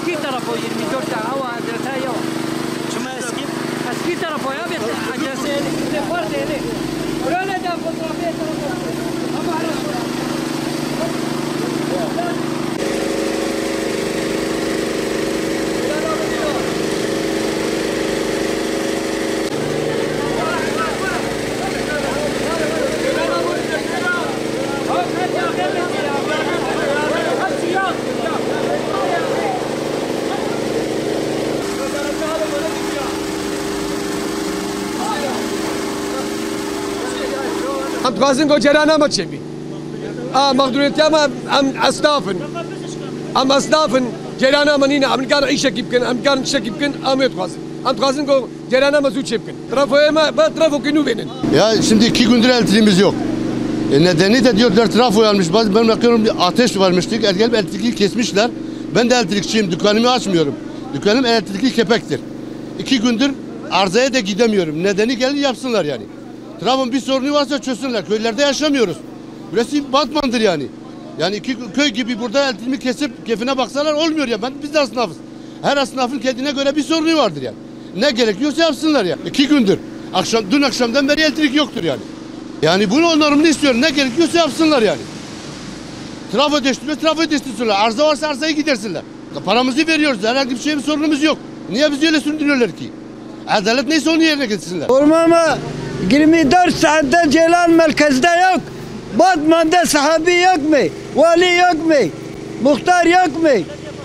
eski tarafı 24 tane ama adrese yok. Cuma eski? Eski tarafı ya bir adrese ne var dedi. Buraya da fotoğrafı yapalım. Ama arası. هم تخازن کو جرانا ما تشبي مقدوريتي ام اصنافن ام اصنافن جرانا منينا ام كان عيشه يمكن ام كان شك يمكن ام يتخازن ام تخازن ko جرانا ما زوج يمكن trafoya ma trafo günü benim. Ya şimdi 2 gündür elektriğimiz yok. Nedeni de diyorlar trafo yanmış. Ben bakıyorum bir ateş varmıştık. Gelip elektriği kesmişler. Ben de elektrikçiyim. Dükkanımı açmıyorum. Dükkanım elektrikli kepektir. 2 gündür arzaya da gidemiyorum. Nedeni gelin yapsınlar yani. Trafonun bir sorunu varsa çözsünler. Köylerde yaşamıyoruz. Burası Batman'dır yani. Yani 2 köy gibi burada elektriğimi kesip keyfine baksalar olmuyor ya. Biz de esnafız. Her esnafın kendine göre bir sorunu vardır yani. Ne gerekiyorsa yapsınlar ya. 2 gündür. Dün akşamdan beri elektrik yoktur yani. Yani bunu onarımını istiyorum. Ne gerekiyorsa yapsınlar yani. Trafo değiştirsinler. Arıza varsa arzayı gidersinler. Paramızı veriyoruz. Herhangi bir şeyin sorunumuz yok. Niye bizi öyle sürdürüyorlar ki? Adalet neyse onu yerine getirsinler. Ormama 24 saatte Ceylan merkezde yok. Batman'da sahabi yok mu? Vali yok mu? Muhtar yok mu?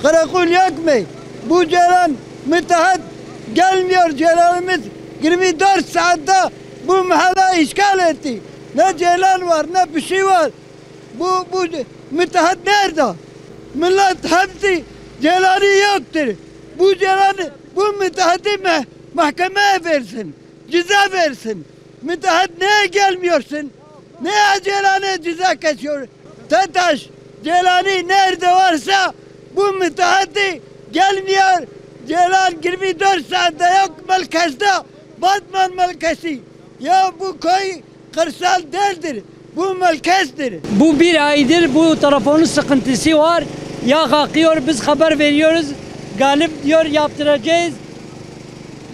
Karakol yok mu? Bu Ceylan müteahhit gelmiyor. Ceylan'ımız 24 saatte bu mahalle işgal etti. Ne Ceylan var ne bir şey var. Bu müteahhit nerede? Millet hepsi Ceylan'ı yoktur. Bu Ceylan'ı bu müteahhiti mahkemeye versin. Ceza versin. Müteahhit neye gelmiyorsun? Ne Ceylan'ı ceza kesiyor? TETAŞ Ceylan'ı nerede varsa bu müteahhiti gelmiyor. Ceylan 24 saatte yok merkezde. Batman merkezi. Ya bu köy kırsal değildir. Bu merkezdir. Bu bir aydır bu telefonun sıkıntısı var. Ya kalkıyor biz haber veriyoruz. Galip diyor yaptıracağız.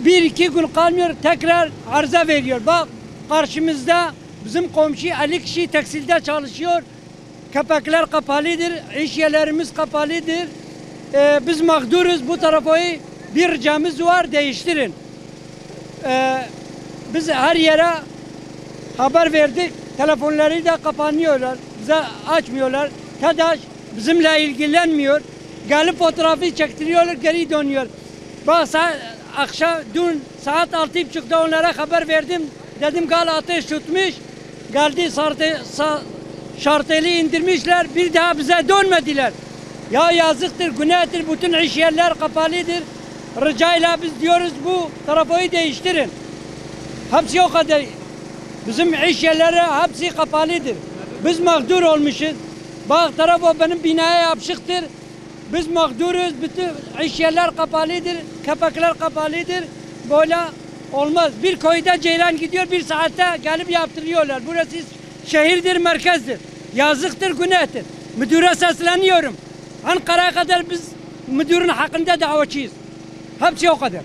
1-2 gün kalmıyor tekrar arıza veriyor. Bak karşımızda bizim komşu 50 kişi tekstilde çalışıyor. Kapaklar kapalıdır. İş yerlerimiz kapalıdır. Biz mağduruz. Bu tarafı bir ricamız var değiştirin. Biz her yere haber verdik. Telefonları da kapanıyorlar. Bize açmıyorlar. TEDAŞ bizimle ilgilenmiyor. Gelip fotoğrafı çektiriyorlar, geri dönüyor. Bak akşam dün saat 6.30'da onlara haber verdim. Dedim gal ateş tutmuş. Geldi şarteli indirmişler. Bir daha bize dönmediler. Ya yazıktır, günahtır. Bütün iş yerler kapalıdır. Ricayla biz diyoruz bu trafoyu değiştirin. Hepsi o kadar. Bizim iş yerleri hepsi kapalıdır. Biz mağdur olmuşuz. Bak trafo benim binaya yapışıktır. Biz mağduruz. Bütün iş yerler kapalıdır. Kapaklar kapalıdır. Böyle olmaz. Bir köyde Ceylan gidiyor 1 saatte gelip yaptırıyorlar. Burası şehirdir, merkezdir. Yazıktır, günahtır. Müdüre sesleniyorum. Ankara'ya kadar biz müdürün hakkında davacıyız. Hepsi o kadar.